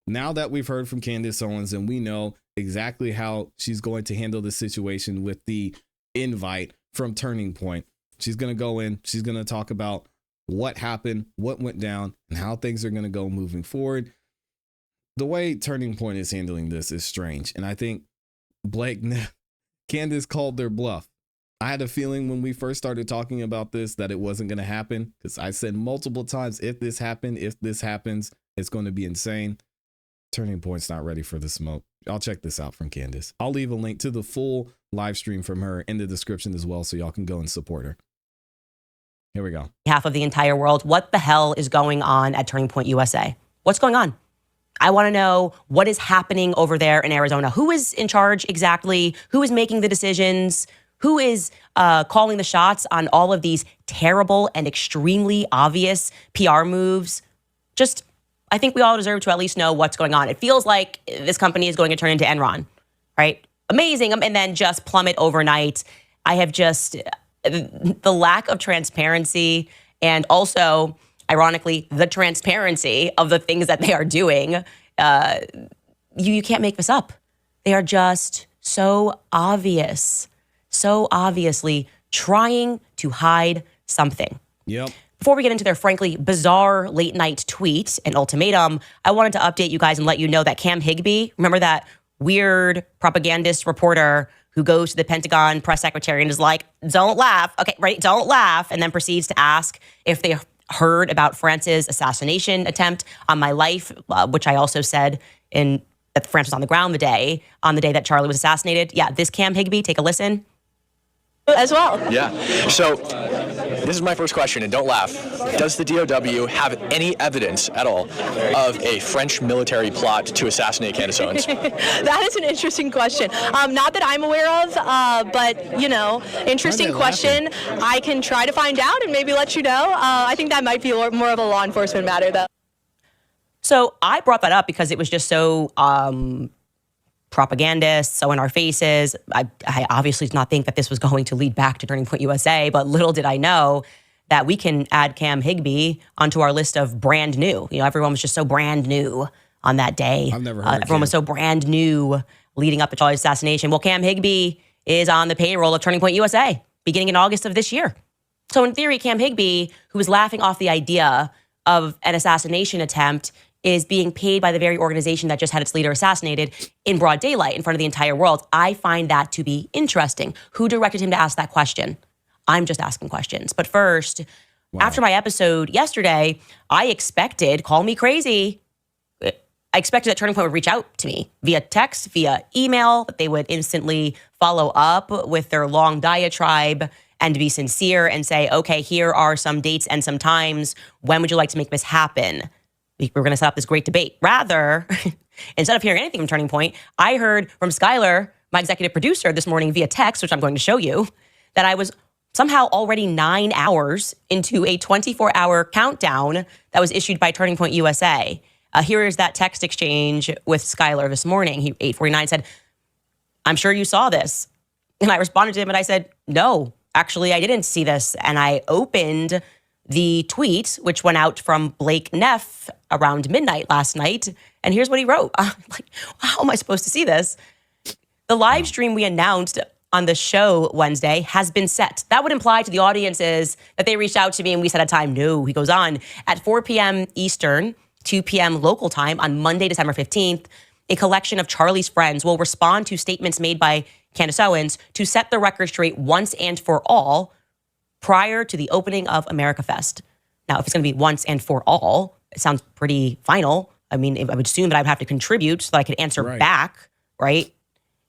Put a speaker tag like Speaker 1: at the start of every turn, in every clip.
Speaker 1: now that we've heard from Candace Owens and we know exactly how she's going to handle the situation with the invite from Turning Point, she's going to go in, she's going to talk about what happened, what went down, and how things are going to go moving forward. The way Turning Point is handling this is strange. And I think Candace called their bluff. I had a feeling when we first started talking about this that it wasn't going to happen, because I said multiple times, if this happens, it's going to be insane. Turning Point's not ready for the smoke. I'll check this out from Candace. I'll leave a link to the full live stream from her in the description as well, so y'all can go and support her. Here we go.
Speaker 2: Half of the entire world. What the hell is going on at Turning Point USA? What's going on? I want to know what is happening over there in Arizona. Who is in charge exactly? Who is making the decisions? Who is calling the shots on all of these terrible and extremely obvious PR moves? I think we all deserve to at least know what's going on. It feels like this company is going to turn into Enron, right? Amazing, and then just plummet overnight. I have just, the lack of transparency and also, ironically, the transparency of the things that they are doing, you can't make this up. They are just so obvious. So obviously trying to hide something.
Speaker 1: Yep.
Speaker 2: Before we get into their frankly bizarre late night tweet and ultimatum, I wanted to update you guys and let you know that Cam Higbee, remember that weird propagandist reporter who goes to the Pentagon press secretary and is like, don't laugh. Okay, right, don't laugh. And then proceeds to ask if they heard about France's assassination attempt on my life, which I also said that France was on the ground the day that Charlie was assassinated. Yeah, this Cam Higbee, take a listen. As well.
Speaker 3: Yeah. So this is my first question, and don't laugh. Does the DOW have any evidence at all of a French military plot to assassinate Candace Owens?
Speaker 4: That is an interesting question. Not that I'm aware of, but, interesting question. I can try to find out and maybe let you know. I think that might be more of a law enforcement matter, though.
Speaker 2: So I brought that up because it was just so propagandist, so in our faces. I obviously did not think that this was going to lead back to Turning Point USA, but little did I know that we can add Cam Higbee onto our list of brand new. Everyone was just so brand new on that day.
Speaker 1: I've never heard
Speaker 2: everyone was so brand new leading up to Charlie's assassination. Well, Cam Higbee is on the payroll of Turning Point USA beginning in August of this year. So in theory, Cam Higbee, who was laughing off the idea of an assassination attempt, is being paid by the very organization that just had its leader assassinated in broad daylight in front of the entire world. I find that to be interesting. Who directed him to ask that question? I'm just asking questions. But first, after my episode yesterday, I expected, call me crazy, I expected that Turning Point would reach out to me via text, via email, that they would instantly follow up with their long diatribe and be sincere and say, okay, here are some dates and some times. When would you like to make this happen? We're going to set up this great debate. Rather, instead of hearing anything from Turning Point, I heard from Skylar, my executive producer, this morning via text, which I'm going to show you, that I was somehow already 9 hours into a 24-hour countdown that was issued by Turning Point USA. Here is that text exchange with Skylar this morning. He, 8:49, said, I'm sure you saw this. And I responded to him and I said, no, actually, I didn't see this. And I opened the tweet, which went out from Blake Neff around midnight last night. And here's what he wrote. I'm like, how am I supposed to see this? The live stream we announced on the show Wednesday has been set. That would imply to the audiences that they reached out to me and we set a time. No, he goes on. At 4 p.m. Eastern, 2 p.m. local time on Monday, December 15th, a collection of Charlie's friends will respond to statements made by Candace Owens to set the record straight once and for all prior to the opening of America Fest. Now, if it's going to be once and for all, it sounds pretty final. I mean, I would assume that I would have to contribute so that I could answer back, right?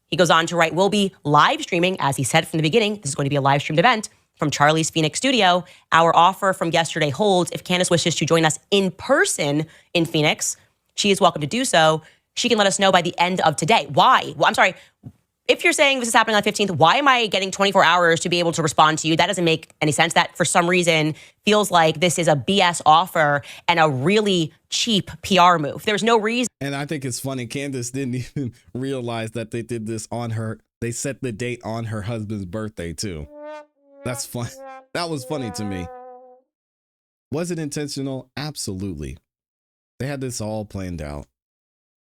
Speaker 2: He goes on to write, we'll be live streaming, as he said from the beginning, this is going to be a live streamed event from Charlie's Phoenix studio. Our offer from yesterday holds. If Candace wishes to join us in person in Phoenix, she is welcome to do so. She can let us know by the end of today. Why? Well, I'm sorry. If you're saying this is happening on the 15th, why am I getting 24 hours to be able to respond to you? That doesn't make any sense. That, for some reason, feels like this is a BS offer and a really cheap PR move. There's no reason.
Speaker 1: And I think it's funny. Candace didn't even realize that they did this on her. They set the date on her husband's birthday, too. That's fun. That was funny to me. Was it intentional? Absolutely. They had this all planned out.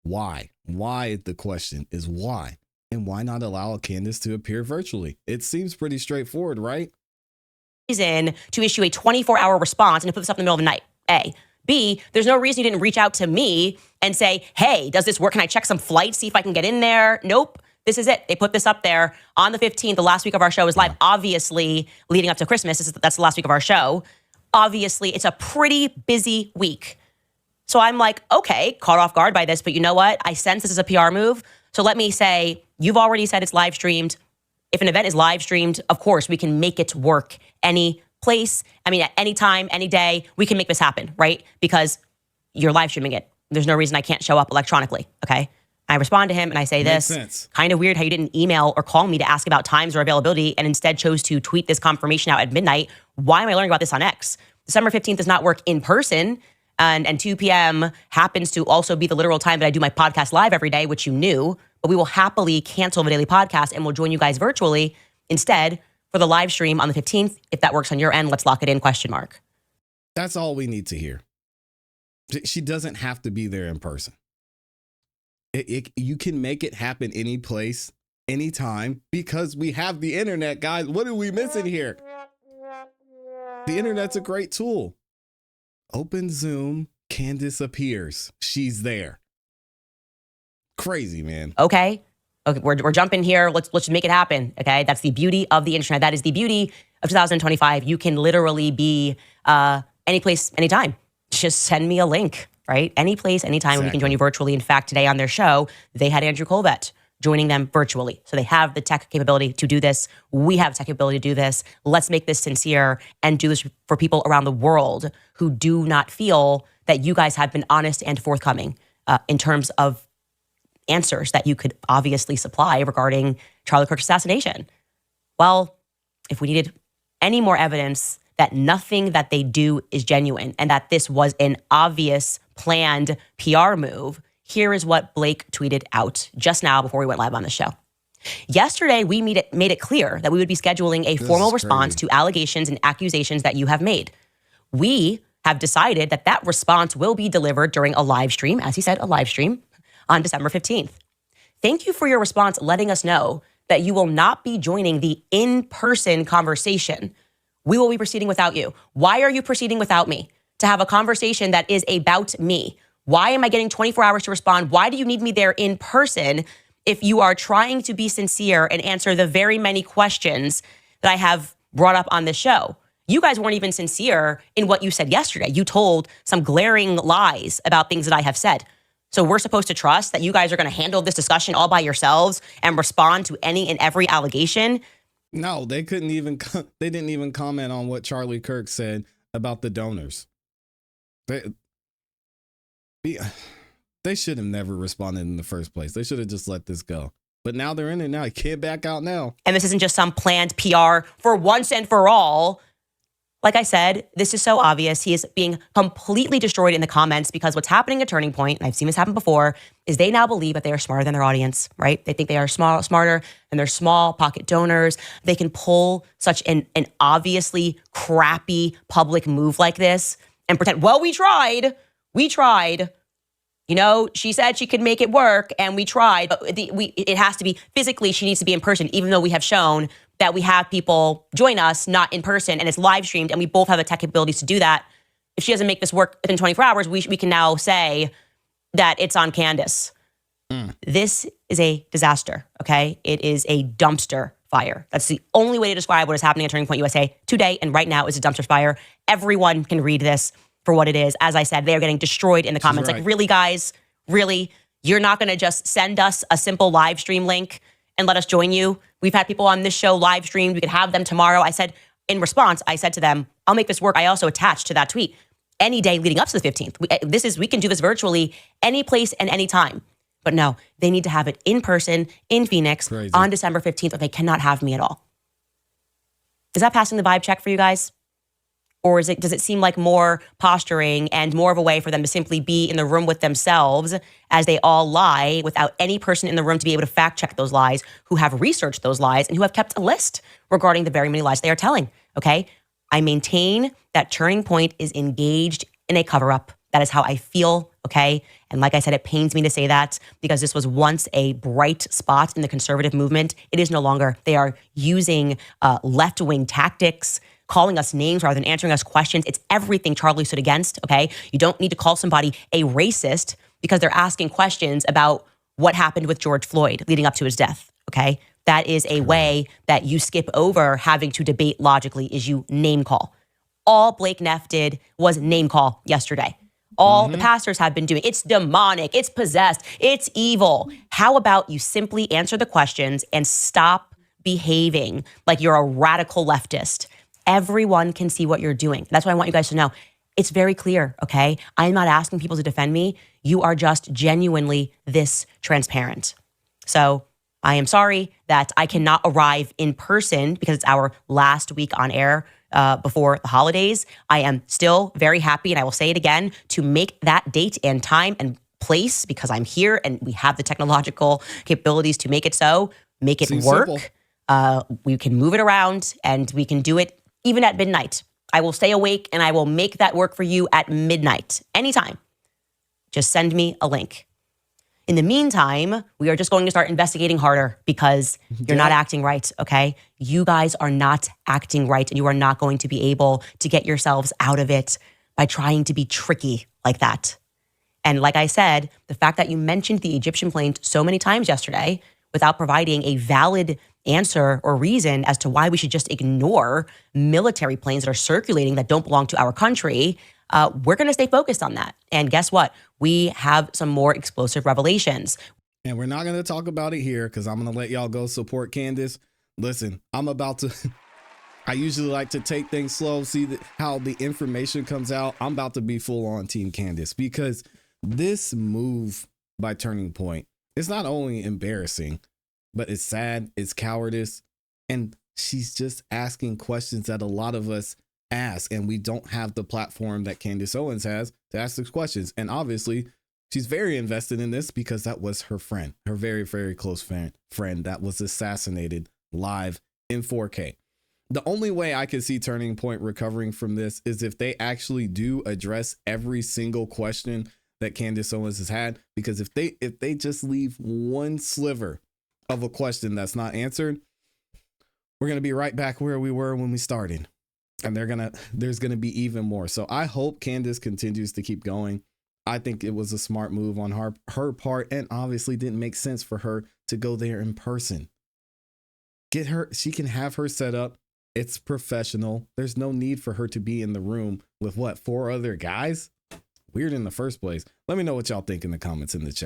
Speaker 1: Why? Why, the question is why? And why not allow Candace to appear virtually? It seems pretty straightforward, right?
Speaker 2: Reason to issue a 24-hour response and to put this up in the middle of the night, A. B, there's no reason you didn't reach out to me and say, hey, does this work? Can I check some flights, see if I can get in there? Nope. This is it. They put this up there on the 15th. The last week of our show is live. Obviously, leading up to Christmas, that's the last week of our show. Obviously, it's a pretty busy week. So I'm like, okay, caught off guard by this, but you know what? I sense this is a PR move. So let me say, you've already said it's live streamed. If an event is live streamed, of course, we can make it work any place. I mean, at any time, any day, we can make this happen, right? Because you're live streaming it. There's no reason I can't show up electronically, okay? I respond to him and I say
Speaker 1: Makes
Speaker 2: this,
Speaker 1: sense.
Speaker 2: Kind of weird how you didn't email or call me to ask about times or availability and instead chose to tweet this confirmation out at midnight. Why am I learning about this on X? December 15th does not work in person, and 2 p.m. happens to also be the literal time that I do my podcast live every day, which you knew, but we will happily cancel the daily podcast and we'll join you guys virtually instead for the live stream on the 15th. If that works on your end, let's lock it in, question mark.
Speaker 1: That's all we need to hear. She doesn't have to be there in person. You can make it happen any place, anytime, because we have the internet, guys. What are we missing here? The internet's a great tool. Open Zoom, Candace appears. She's there. Crazy, man.
Speaker 2: Okay, we're jumping here. Let's make it happen. Okay, that's the beauty of the internet. That is the beauty of 2025. You can literally be any place, anytime. Just send me a link, right? Any place, anytime, and we can join you virtually. In fact, today on their show, they had Andrew Colbett joining them virtually. So they have the tech capability to do this. We have tech capability to do this. Let's make this sincere and do this for people around the world who do not feel that you guys have been honest and forthcoming in terms of answers that you could obviously supply regarding Charlie Kirk's assassination. Well, if we needed any more evidence that nothing that they do is genuine and that this was an obvious planned PR move, here is what Blake tweeted out just now before we went live on the show. Yesterday, we made it clear that we would be scheduling a formal response to allegations and accusations that you have made. We have decided that that response will be delivered during a live stream, as he said, a live stream, on December 15th. Thank you for your response, letting us know that you will not be joining the in-person conversation. We will be proceeding without you. Why are you proceeding without me? To have a conversation that is about me. Why am I getting 24 hours to respond? Why do you need me there in person if you are trying to be sincere and answer the very many questions that I have brought up on this show? You guys weren't even sincere in what you said yesterday. You told some glaring lies about things that I have said. So we're supposed to trust that you guys are going to handle this discussion all by yourselves and respond to any and every allegation?
Speaker 1: No, they couldn't even. They didn't even comment on what Charlie Kirk said about the donors. They should have never responded in the first place. They should have just let this go. But now they're in it now. You can't back out now.
Speaker 2: And this isn't just some planned PR for once and for all. Like I said, this is so obvious. He is being completely destroyed in the comments because what's happening at Turning Point, and I've seen this happen before, is they now believe that they are smarter than their audience, right? They think they are smarter than their small pocket donors. They can pull such an obviously crappy public move like this and pretend, well, we tried. You know, she said she could make it work and we tried, but it has to be physically, she needs to be in person, even though we have shown that we have people join us, not in person, and it's live streamed, and we both have the tech abilities to do that. If she doesn't make this work within 24 hours, we can now say that it's on Candace. This is a disaster, okay? It is a dumpster fire. That's the only way to describe what is happening at Turning Point USA today and right now is a dumpster fire. Everyone can read this for what it is. As I said, they are getting destroyed in the comments.
Speaker 1: Right.
Speaker 2: Like, really, guys? Really? You're not going to just send us a simple live stream link and let us join you? We've had people on this show live streamed. We could have them tomorrow. I said, in response, I said to them, I'll make this work. I also attached to that tweet any day leading up to the 15th. We can do this virtually any place and any time. But no, they need to have it in person in Phoenix
Speaker 1: Crazy.
Speaker 2: on December 15th, or they cannot have me at all. Is that passing the vibe check for you guys? Or does it seem like more posturing and more of a way for them to simply be in the room with themselves as they all lie without any person in the room to be able to fact check those lies, who have researched those lies and who have kept a list regarding the very many lies they are telling, okay? I maintain that Turning Point is engaged in a cover-up. That is how I feel okay? And like I said, it pains me to say that because this was once a bright spot in the conservative movement. It is no longer. They are using left-wing tactics, calling us names rather than answering us questions. It's everything Charlie stood against, okay? You don't need to call somebody a racist because they're asking questions about what happened with George Floyd leading up to his death, okay? That is a way that you skip over having to debate logically is you name call. All Blake Neff did was name call yesterday. All the pastors have been doing. It's demonic, it's possessed, it's evil. How about you simply answer the questions and stop behaving like you're a radical leftist? Everyone can see what you're doing. That's why I want you guys to know. It's very clear, okay? I'm not asking people to defend me. You are just genuinely this transparent. So I am sorry that I cannot arrive in person because it's our last week on air before the holidays. I am still very happy, and I will say it again, to make that date and time and place because I'm here and we have the technological capabilities to make it so, make it
Speaker 1: Seems
Speaker 2: work.
Speaker 1: simple.
Speaker 2: We can move it around and we can do it even at midnight. I will stay awake and I will make that work for you at midnight, anytime. Just send me a link. In the meantime, we are just going to start investigating harder because you're not acting right, okay? You guys are not acting right and you are not going to be able to get yourselves out of it by trying to be tricky like that. And like I said, the fact that you mentioned the Egyptian planes so many times yesterday without providing a valid answer or reason as to why we should just ignore military planes that are circulating that don't belong to our country, we're going to stay focused on that. And guess what? We have some more explosive revelations.
Speaker 1: And we're not going to talk about it here because I'm going to let y'all go support Candace. Listen, I'm about to, I usually like to take things slow, see how the information comes out. I'm about to be full on Team Candace because this move by Turning Point is not only embarrassing, but it's sad, it's cowardice, and she's just asking questions that a lot of us ask, and we don't have the platform that Candace Owens has to ask these questions. And obviously, she's very invested in this because that was her friend, her very, very close friend that was assassinated live in 4K. The only way I can see Turning Point recovering from this is if they actually do address every single question that Candace Owens has had, because if they just leave one sliver of a question that's not answered, we're going to be right back where we were when we started. And there's going to be even more. So I hope Candace continues to keep going. I think it was a smart move on her part, and obviously didn't make sense for her to go there in person. Get her, she can have her set up. It's professional. There's no need for her to be in the room with 4 other guys? Weird in the first place. Let me know what y'all think in the comments in the chat.